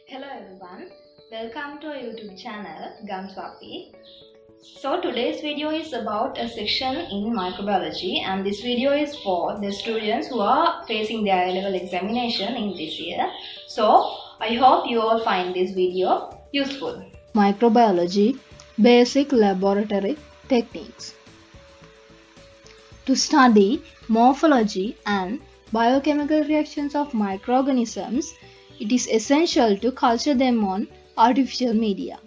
Hello everyone, welcome to our YouTube channel Gamswapi. So today's video is about a section in microbiology, and this video is for the students who are facing their A-level examination in this year. So I hope you all find this video useful. Microbiology Basic Laboratory Techniques. To study morphology and biochemical reactions of microorganisms, it is essential to culture them on artificial media.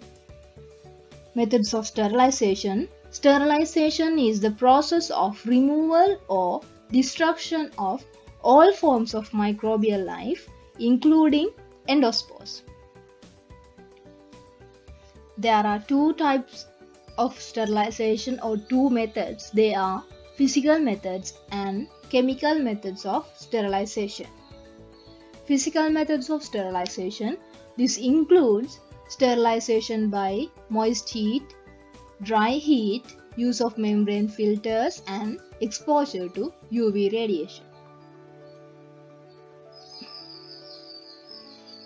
Methods of sterilization. Sterilization is the process of removal or destruction of all forms of microbial life, including endospores. There are two types of sterilization or two methods. They are physical methods and chemical methods of sterilization. Physical methods of sterilization. This includes sterilization by moist heat, dry heat, use of membrane filters, and exposure to UV radiation.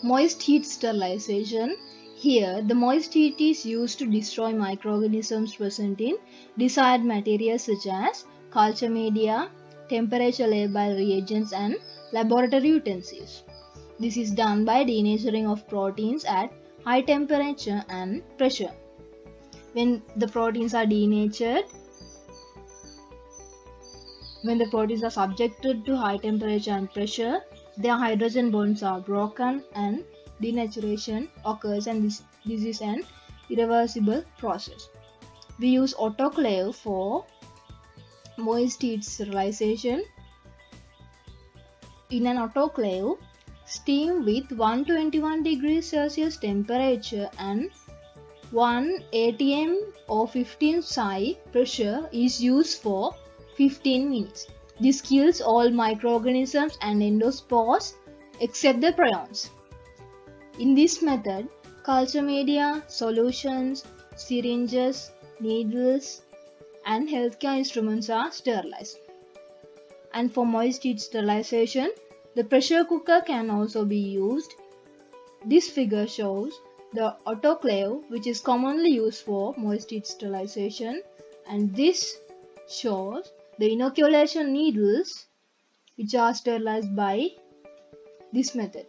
Moist heat sterilization. Here, the moist heat is used to destroy microorganisms present in desired materials such as culture media, temperature labile reagents, and laboratory utensils. This is done by denaturing of proteins at high temperature and pressure. When the proteins are denatured, when the proteins are subjected to high temperature and pressure, their hydrogen bonds are broken and denaturation occurs, and this is an irreversible process. We use autoclave for moist heat sterilization. In an autoclave, steam with 121 degrees Celsius temperature and 1 atm or 15 psi pressure is used for 15 minutes. This kills all microorganisms and endospores except the prions. In this method, culture media, solutions, syringes, needles, and healthcare instruments are sterilized. And for moist heat sterilization, the pressure cooker can also be used. This figure shows the autoclave, which is commonly used for moist heat sterilization, and this shows the inoculation needles, which are sterilized by this method.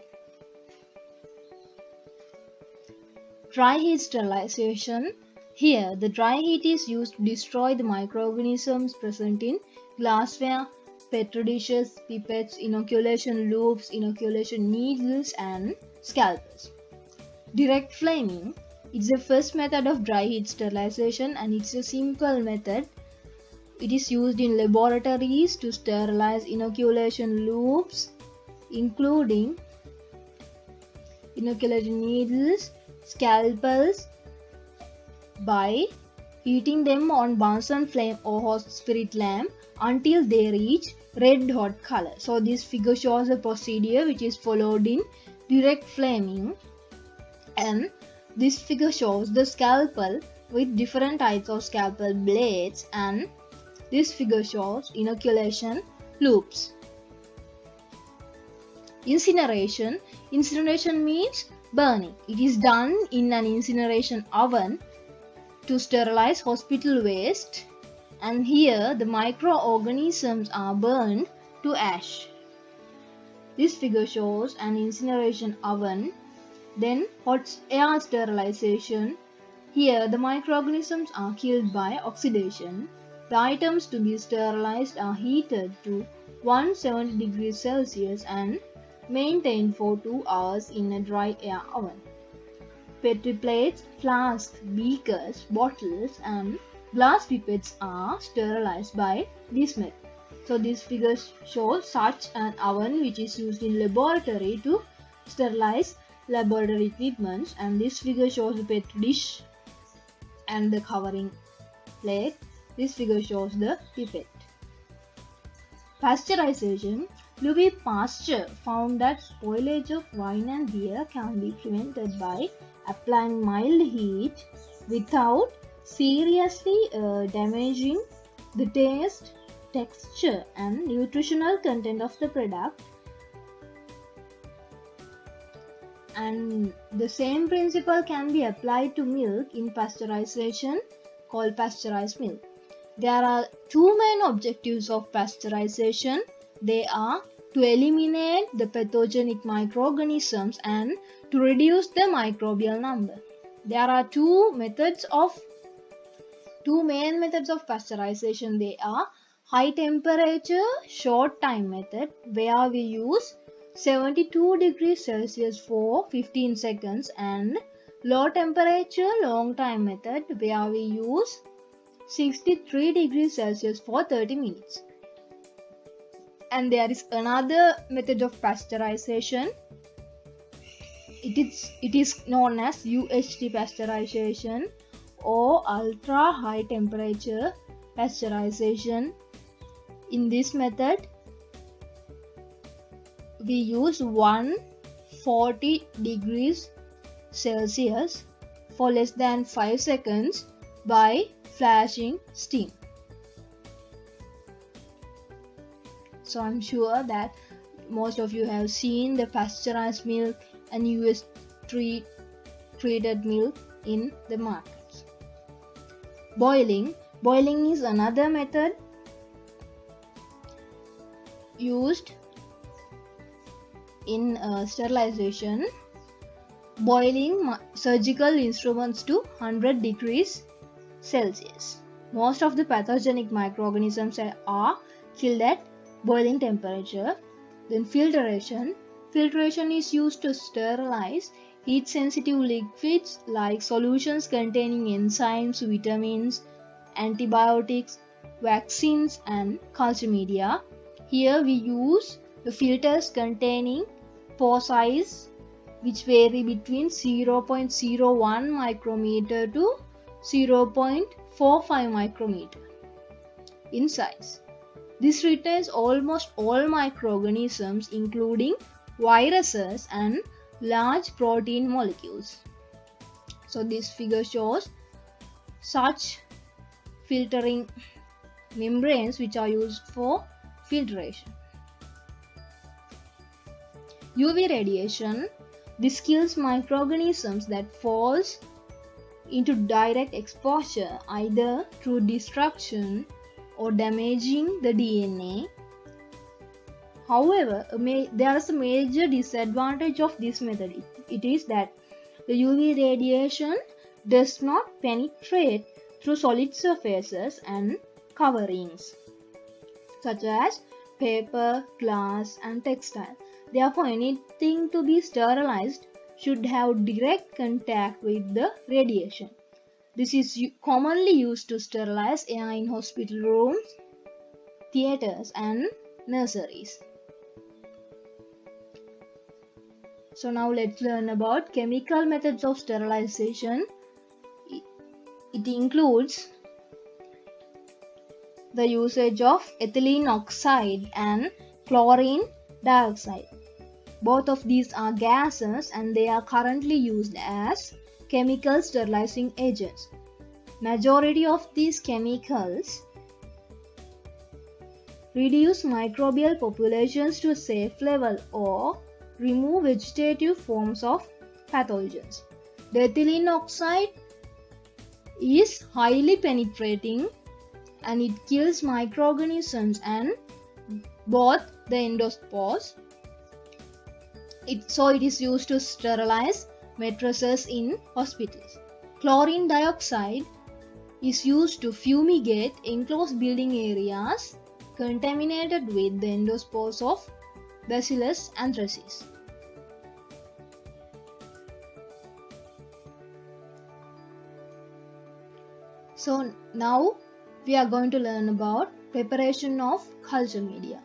Dry heat sterilization. Here, the dry heat is used to destroy the microorganisms present in glassware, petri dishes, pipettes, inoculation loops, inoculation needles, and scalpels. Direct flaming is the first method of dry heat sterilization, and it's a simple method. It is used in laboratories to sterilize inoculation loops, including inoculation needles, scalpels, by heating them on Bunsen flame or hot spirit lamp until they reach red hot color. So this figure shows a procedure which is followed in direct flaming, and this figure shows the scalpel with different types of scalpel blades, and this figure shows inoculation loops. Incineration. Incineration means burning. It is done in an incineration oven to sterilize hospital waste, and here the microorganisms are burned to ash. This figure shows an incineration oven. Then hot air sterilization. Here the microorganisms are killed by oxidation. The items to be sterilized are heated to 170 degrees Celsius and maintained for 2 hours in a dry air oven. Petri plates, flasks, beakers, bottles, and glass pipettes are sterilized by this method. So this figure shows such an oven which is used in laboratory to sterilize laboratory equipments, and this figure shows the petri dish and the covering plate. This figure shows the pipette. Pasteurization. Louis Pasteur found that spoilage of wine and beer can be prevented by applying mild heat without seriously damaging the taste, texture, and nutritional content of the product. and the same principle can be applied to milk in pasteurization called pasteurized milk. There are two main objectives of pasteurization. They are to eliminate the pathogenic microorganisms and to reduce the microbial number. There are two main methods of pasteurization. They are high temperature short time method, where we use 72 degrees Celsius for 15 seconds, and low temperature long time method, where we use 63 degrees Celsius for 30 minutes. And there is another method of pasteurization. It is known as UHT pasteurization or ultra high temperature pasteurization. In this method, we use 140 degrees Celsius for less than 5 seconds by flashing steam. So I'm sure that most of you have seen the pasteurized milk and UHT treated milk in the markets. Boiling is another method used in sterilization. Boiling surgical instruments to 100 degrees Celsius. Most of the pathogenic microorganisms are killed at boiling temperature. Then filtration is used to sterilize heat sensitive liquids like solutions containing enzymes, vitamins, antibiotics, vaccines and culture media. Here we use the filters containing pore size which vary between 0.01 micrometer to 0.45 micrometer in size. This retains almost all microorganisms including viruses and large protein molecules. So this figure shows such filtering membranes which are used for filtration. UV radiation. This kills microorganisms that falls into direct exposure either through destruction or damaging the DNA. However, there is a major disadvantage of this method. It is that the UV radiation does not penetrate through solid surfaces and coverings such as paper, glass and textile. Therefore, anything to be sterilized should have direct contact with the radiation. This is commonly used to sterilize air in hospital rooms, theaters and nurseries. So now let's learn about chemical methods of sterilization. It includes the usage of ethylene oxide and chlorine dioxide. Both of these are gases and they are currently used as chemical sterilizing agents. Majority of these chemicals reduce microbial populations to a safe level or remove vegetative forms of pathogens. The ethylene oxide is highly penetrating and it kills microorganisms and both the endospores. So it is used to sterilize mattresses in hospitals. Chlorine dioxide is used to fumigate enclosed building areas contaminated with the endospores of Bacillus anthracis. So now we are going to learn about preparation of culture media.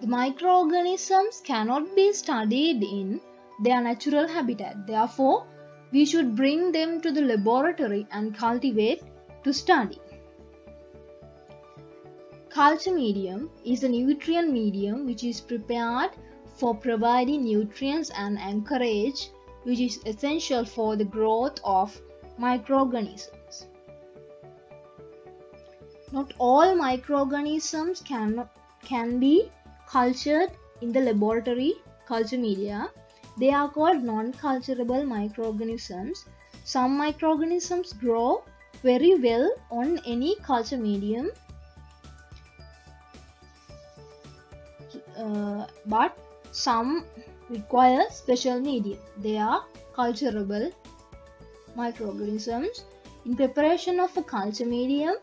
The microorganisms cannot be studied in their natural habitat. Therefore, we should bring them to the laboratory and cultivate to study. Culture medium is a nutrient medium which is prepared for providing nutrients and anchorage, which is essential for the growth of microorganisms. Not all microorganisms can be cultured in the laboratory culture media. They are called non-culturable microorganisms. Some microorganisms grow very well on any culture medium, but some require special medium. They are culturable microorganisms. In preparation of a culture medium,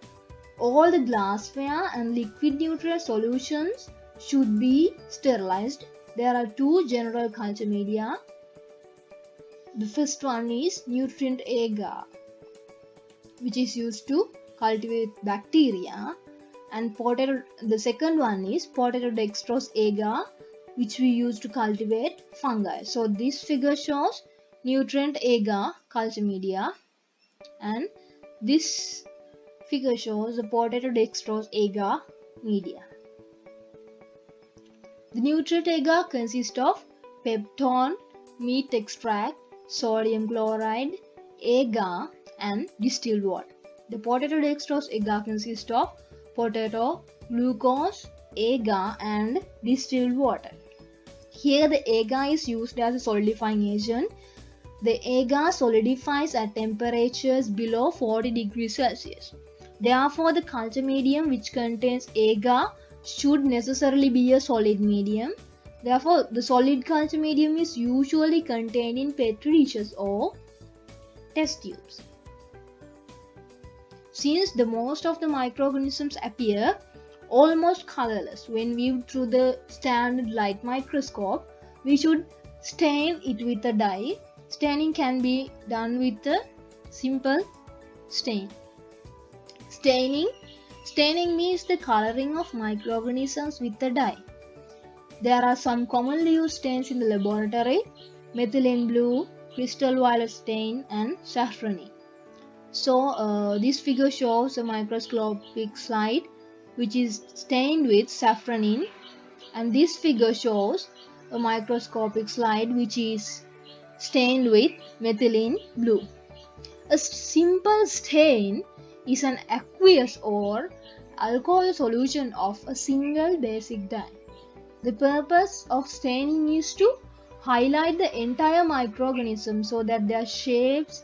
all the glassware and liquid nutrient solutions should be sterilized. There are two general culture media. The first one is nutrient agar, which is used to cultivate bacteria, and the second one is potato dextrose agar, which we use to cultivate fungi. So this figure shows nutrient agar culture media, and this figure shows the potato dextrose agar media. The nutrient agar consists of peptone, meat extract, sodium chloride, agar, and distilled water. The potato dextrose agar consists of potato, glucose, agar, and distilled water. Here the agar is used as a solidifying agent. The agar solidifies at temperatures below 40 degrees Celsius. Therefore, the culture medium which contains agar should necessarily be a solid medium. Therefore, the solid culture medium is usually contained in petri dishes or test tubes. Since the most of the microorganisms appear almost colorless when viewed through the standard light microscope, we should stain it with a dye. Staining can be done with a simple stain. Staining means the coloring of microorganisms with a dye. There are some commonly used stains in the laboratory: methylene blue, crystal violet stain, and safranin. So this figure shows a microscopic slide which is stained with safranin, and this figure shows a microscopic slide which is stained with methylene blue. A simple stain is an aqueous or alcohol solution of a single basic dye. The purpose of staining is to highlight the entire microorganism so that their shapes,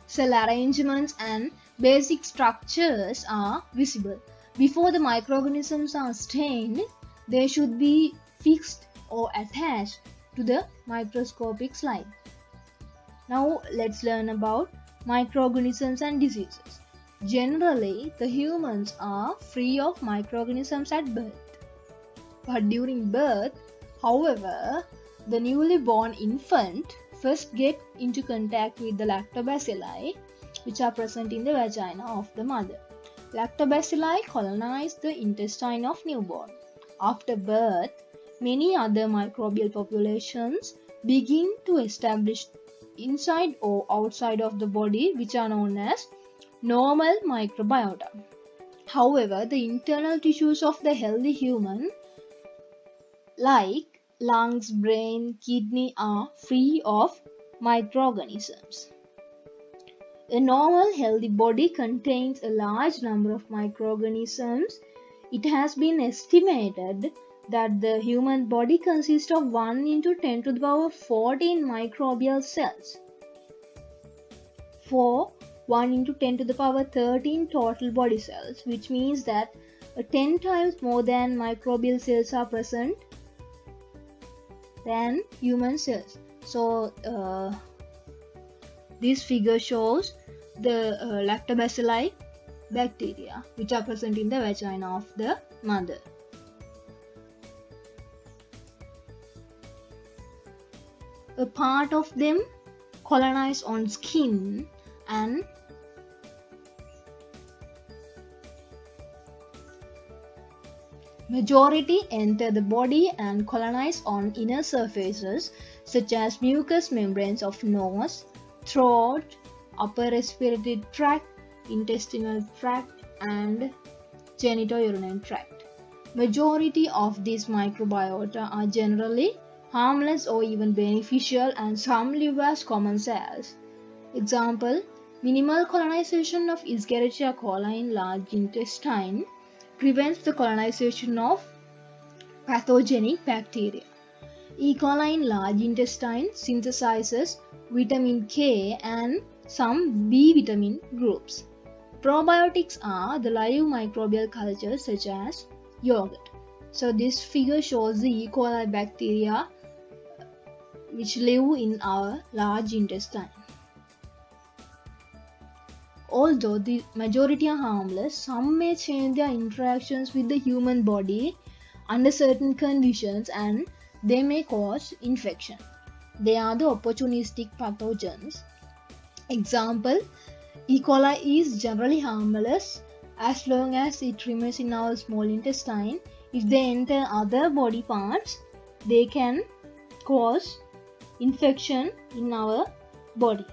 cell arrangements, and basic structures are visible. Before the microorganisms are stained, they should be fixed or attached to the microscopic slide. Now let's learn about microorganisms and diseases. Generally, the humans are free of microorganisms at birth. But during birth, however, the newly born infant first get into contact with the lactobacilli, which are present in the vagina of the mother. Lactobacilli colonize the intestine of newborn. After birth, many other microbial populations begin to establish inside or outside of the body, which are known as normal microbiota. However, the internal tissues of the healthy human, like lungs, brain, kidney, are free of microorganisms. A normal healthy body contains a large number of microorganisms. It has been estimated that the human body consists of 1 into 10 to the power 14 microbial cells, for 1 into 10 to the power 13 total body cells, which means that 10 times more than microbial cells are present than human cells. So this figure shows the lactobacilli bacteria which are present in the vagina of the mother. A part of them colonize on skin and majority enter the body and colonize on inner surfaces such as mucous membranes of nose, throat, upper respiratory tract, intestinal tract, and genitourinary tract. Majority of these microbiota are generally harmless or even beneficial, and some live as common cells. Example: minimal colonization of Escherichia coli in large intestine prevents the colonization of pathogenic bacteria. E. coli in large intestine synthesizes vitamin K and some B vitamin groups. Probiotics are the live microbial cultures such as yogurt. So this figure shows the E. coli bacteria which live in our large intestine. Although the majority are harmless, some may change their interactions with the human body under certain conditions and they may cause infection. They are the opportunistic pathogens. Example, E. coli is generally harmless as long as it remains in our small intestine. If they enter other body parts, they can cause infection in our body.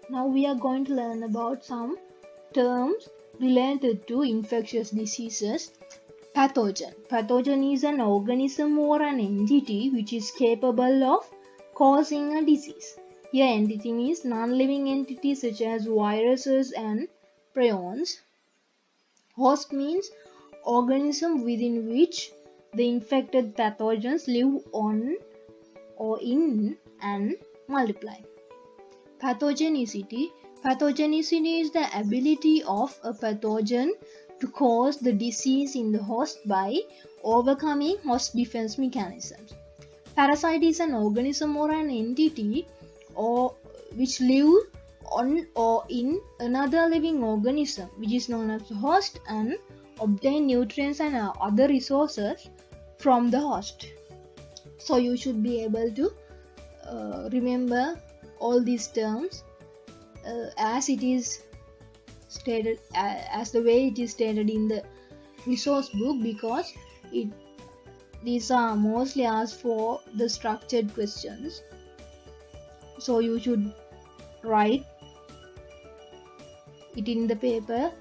Now we are going to learn about some terms related to infectious diseases. Pathogen. Pathogen is an organism or an entity which is capable of causing a disease. Here entity means non-living entities such as viruses and prions. Host means organism within which the infected pathogens live on or in and multiply. Pathogenicity. Pathogenicity is the ability of a pathogen to cause the disease in the host by overcoming host defense mechanisms. Parasite is an organism or an entity which live on or in another living organism which is known as the host and obtain nutrients and other resources from the host. So you should be able to remember all these terms as it is stated, as the way it is stated in the resource book, because these are mostly asked for the structured questions. So you should write it in the paper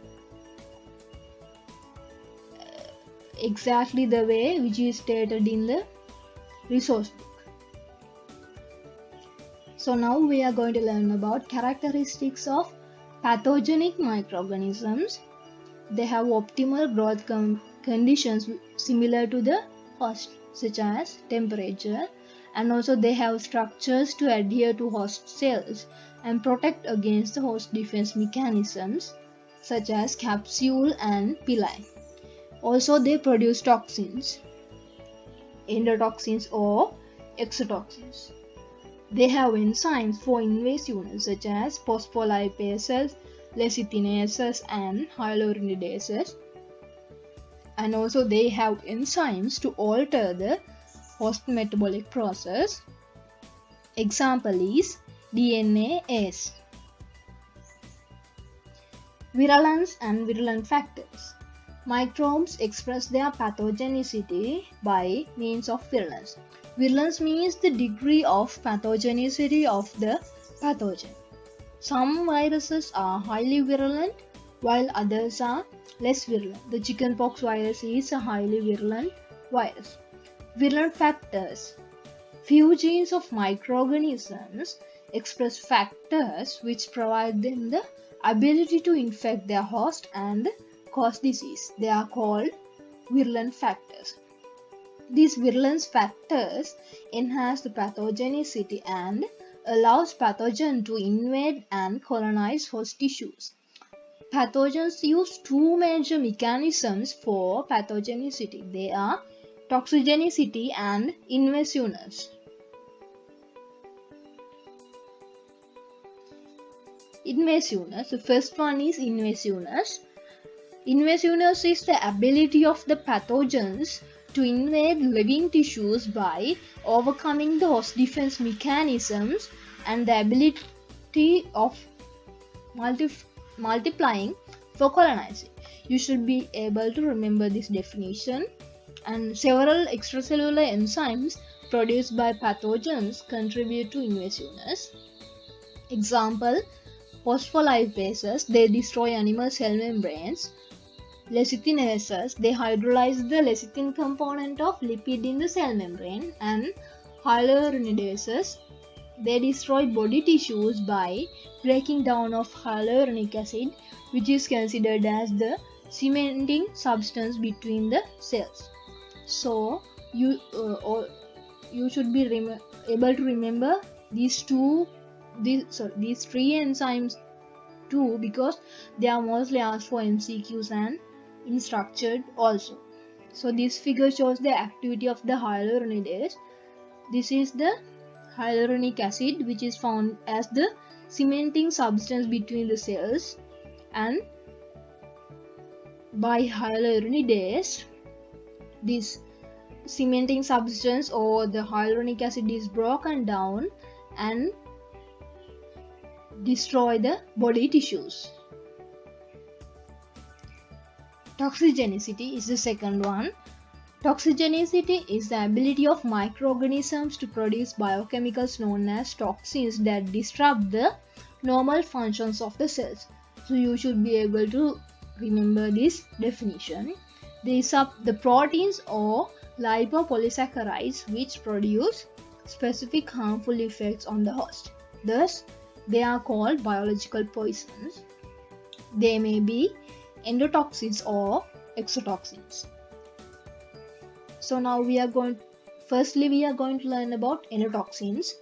exactly the way which is stated in the resource book. So now we are going to learn about characteristics of pathogenic microorganisms. They have optimal growth conditions similar to the host, such as temperature, and also they have structures to adhere to host cells and protect against the host defense mechanisms such as capsule and pili. Also they produce toxins, endotoxins or exotoxins. They have enzymes for invasiveness such as phospholipases, lecithinases and hyaluronidases. And also they have enzymes to alter the host metabolic process. Example is DNase. Virulence and virulent factors. Microbes express their pathogenicity by means of virulence. Virulence means the degree of pathogenicity of the pathogen. Some viruses are highly virulent while others are less virulent. The chickenpox virus is a highly virulent virus. Virulent factors. Few genes of microorganisms express factors which provide them the ability to infect their host and cause disease. They are called virulent factors. These virulence factors enhance the pathogenicity and allows pathogen to invade and colonize host tissues. Pathogens use two major mechanisms for pathogenicity. They are toxigenicity and invasiveness. Invasiveness. The first one is invasiveness. Invasiveness is the ability of the pathogens to invade living tissues by overcoming the host defense mechanisms and the ability of multiplying for colonizing. You should be able to remember this definition. And several extracellular enzymes produced by pathogens contribute to invasiveness. Example, phospholipases, they destroy animal cell membranes. Lecithinases, they hydrolyze the lecithin component of lipid in the cell membrane. And hyaluronidases, they destroy body tissues by breaking down of hyaluronic acid, which is considered as the cementing substance between the cells. So you should be able to remember these three enzymes too, because they are mostly asked for MCQs and in structured also. So this figure shows the activity of the hyaluronidase. This is the hyaluronic acid, which is found as the cementing substance between the cells, and by hyaluronidase this cementing substance or the hyaluronic acid is broken down and destroy the body tissues. Toxigenicity is the second one. Toxigenicity is the ability of microorganisms to produce biochemicals known as toxins that disrupt the normal functions of the cells. So you should be able to remember this definition. These are the proteins or lipopolysaccharides which produce specific harmful effects on the host. Thus, they are called biological poisons. They may be endotoxins or exotoxins. So now we are going to learn about endotoxins.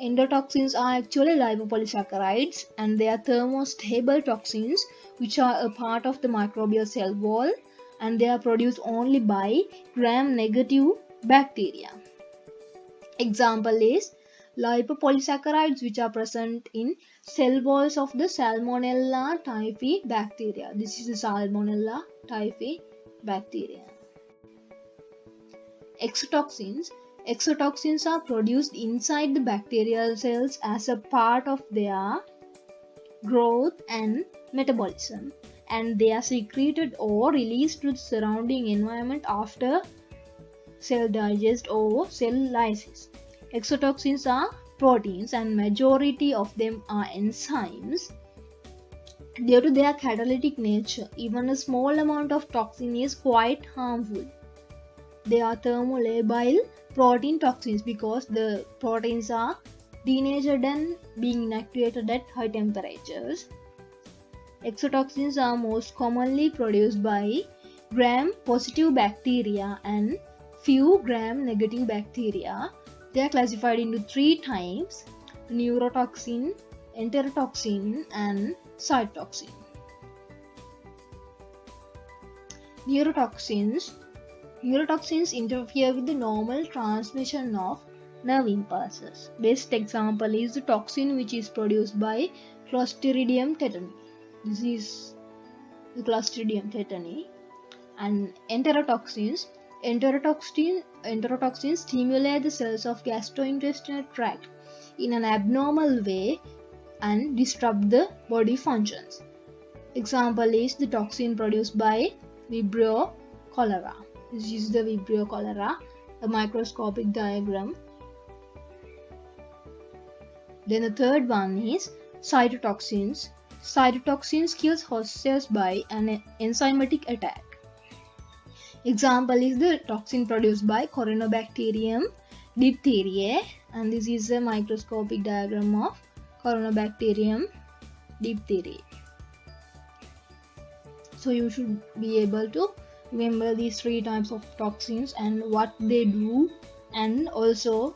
Endotoxins are actually lipopolysaccharides, and they are thermostable toxins which are a part of the microbial cell wall, and they are produced only by gram-negative bacteria. Example is lipopolysaccharides which are present in cell walls of the Salmonella typhi bacteria. This is the Salmonella typhi bacteria. Exotoxins are produced inside the bacterial cells as a part of their growth and metabolism, and they are secreted or released to the surrounding environment after cell digest or cell lysis. Exotoxins are proteins, and majority of them are enzymes. Due to their catalytic nature, even a small amount of toxin is quite harmful. They are thermolabile protein toxins because the proteins are denatured and being inactivated at high temperatures. Exotoxins are most commonly produced by gram-positive bacteria and few gram-negative bacteria. They are classified into three types: neurotoxin, enterotoxin, and cytotoxin. Neurotoxins interfere with the normal transmission of nerve impulses. Best example is the toxin which is produced by Clostridium tetani. This is the Clostridium tetani. And enterotoxins stimulate the cells of gastrointestinal tract in an abnormal way and disrupt the body functions. Example is the toxin produced by Vibrio cholera. This is the Vibrio cholera, a microscopic diagram. Then the third one is cytotoxins. Cytotoxins kills host cells by an enzymatic attack. Example is the toxin produced by Corynebacterium diphtheriae, and this is a microscopic diagram of Corynebacterium diphtheriae. So you should be able to remember these three types of toxins and what they do, and also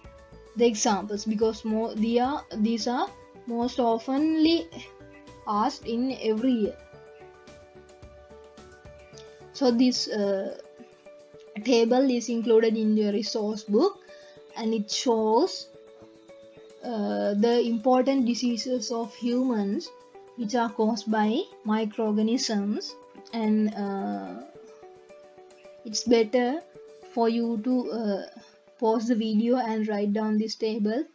the examples, because these are most oftenly asked in every year. So this table is included in your resource book, and it shows the important diseases of humans which are caused by microorganisms, and it's better for you to pause the video and write down this table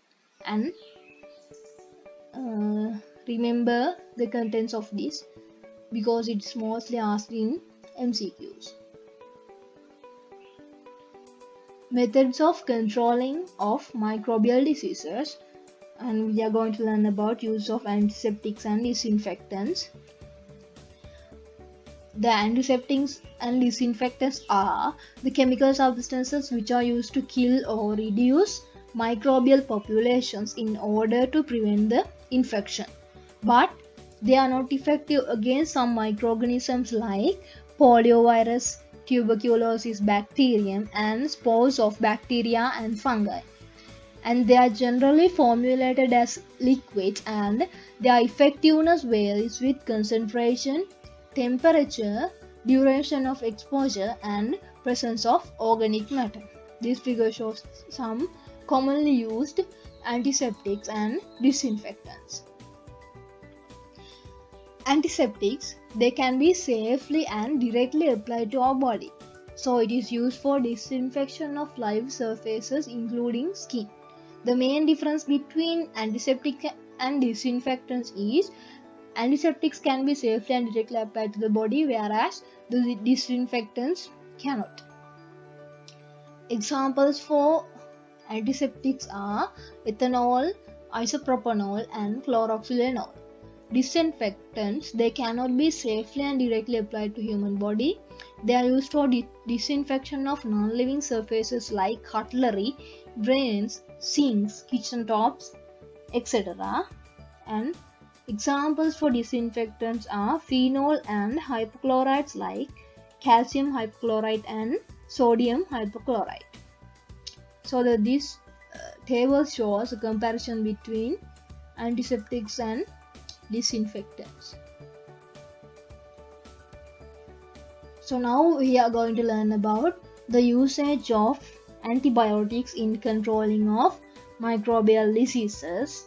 and remember the contents of this, because it's mostly asked in MCQs. Methods of controlling of microbial diseases, and we are going to learn about use of antiseptics and disinfectants. The antiseptics and disinfectants are the chemical substances which are used to kill or reduce microbial populations in order to prevent the infection, but they are not effective against some microorganisms like poliovirus, tuberculosis bacterium, and spores of bacteria and fungi. And they are generally formulated as liquids, and their effectiveness varies with concentration, temperature, duration of exposure, and presence of organic matter. This figure shows some commonly used antiseptics and disinfectants. Antiseptics, they can be safely and directly applied to our body. So it is used for disinfection of live surfaces including skin. The main difference between antiseptic and disinfectants is antiseptics can be safely and directly applied to the body, whereas the disinfectants cannot. Examples for antiseptics are ethanol, isopropanol, and chloroxylenol. Disinfectants, they cannot be safely and directly applied to human body. They are used for disinfection of non-living surfaces like cutlery, drains, sinks, kitchen tops, etc. And examples for disinfectants are phenol and hypochlorites like calcium hypochlorite and sodium hypochlorite. So this table shows a comparison between antiseptics and disinfectants. So now we are going to learn about the usage of antibiotics in controlling of microbial diseases.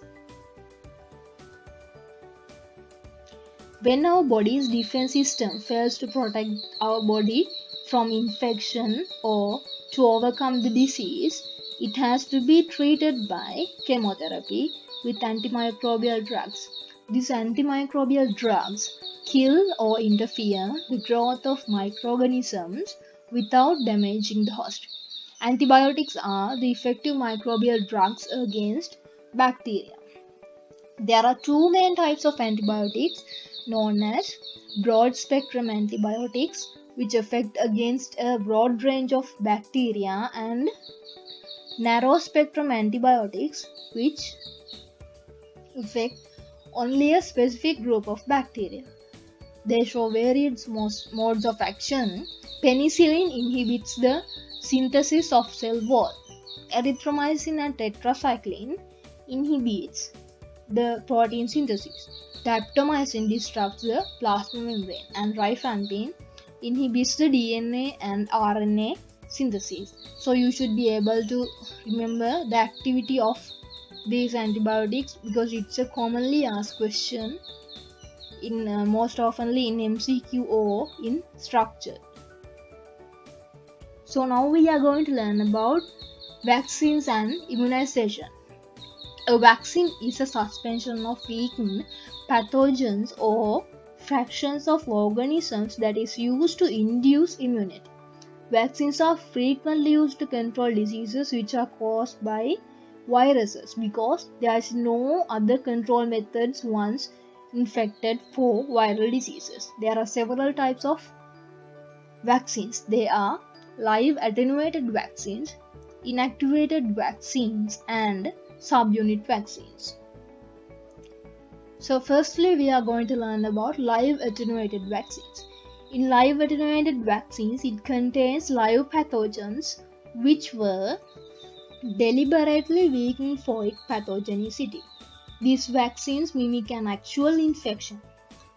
When our body's defense system fails to protect our body from infection or to overcome the disease, it has to be treated by chemotherapy with antimicrobial drugs. These antimicrobial drugs kill or interfere the growth of microorganisms without damaging the host. Antibiotics are the effective microbial drugs against bacteria. There are two main types of antibiotics known as broad spectrum antibiotics, which affect against a broad range of bacteria, and narrow spectrum antibiotics, which affect only a specific group of bacteria. They show varied modes of action. Penicillin inhibits the synthesis of cell wall. Erythromycin and tetracycline inhibits the protein synthesis. Daptomycin disrupts the plasma membrane, and rifampin inhibits the DNA and RNA synthesis. So you should be able to remember the activity of these antibiotics because it's a commonly asked question in most oftenly in MCQ or in structure. So now we are going to learn about vaccines and immunization. A vaccine is a suspension of weakened pathogens or fractions of organisms that is used to induce immunity. Vaccines are frequently used to control diseases which are caused by viruses because there is no other control methods once infected for viral diseases. There are several types of vaccines. They are live attenuated vaccines, inactivated vaccines, and subunit vaccines. So firstly, we are going to learn about live attenuated vaccines. In live attenuated vaccines, it contains live pathogens which were deliberately weakened for its pathogenicity. These vaccines mimic an actual infection.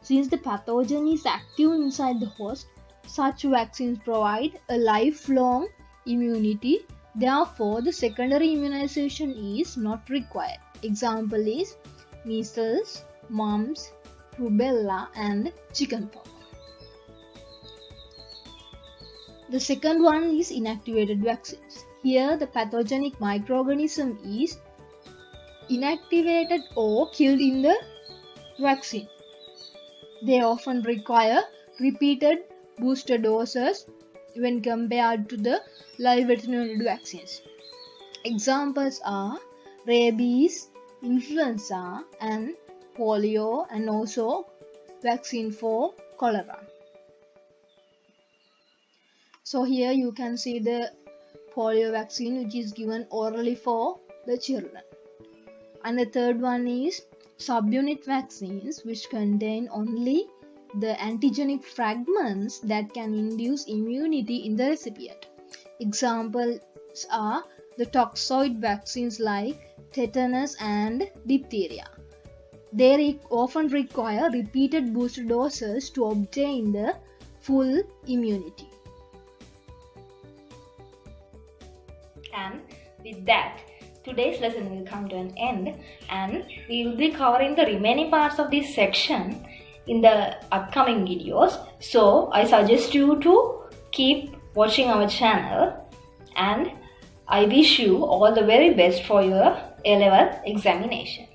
Since the pathogen is active inside the host, such vaccines provide a lifelong immunity. Therefore, the secondary immunization is not required. Example is measles, mumps, rubella, and chickenpox. The second one is inactivated vaccines. Here, the pathogenic microorganism is inactivated or killed in the vaccine. They often require repeated booster doses when compared to the live attenuated vaccines. Examples are rabies, influenza, and polio, and also vaccine for cholera. So here you can see the polio vaccine which is given orally for the children. And the third one is subunit vaccines which contain only the antigenic fragments that can induce immunity in the recipient. Examples are the toxoid vaccines like tetanus and diphtheria. They often require repeated booster doses to obtain the full immunity. And with that, today's lesson will come to an end, and we will be covering the remaining parts of this section in the upcoming videos. So I suggest you to keep watching our channel, and I wish you all the very best for your A-level examination.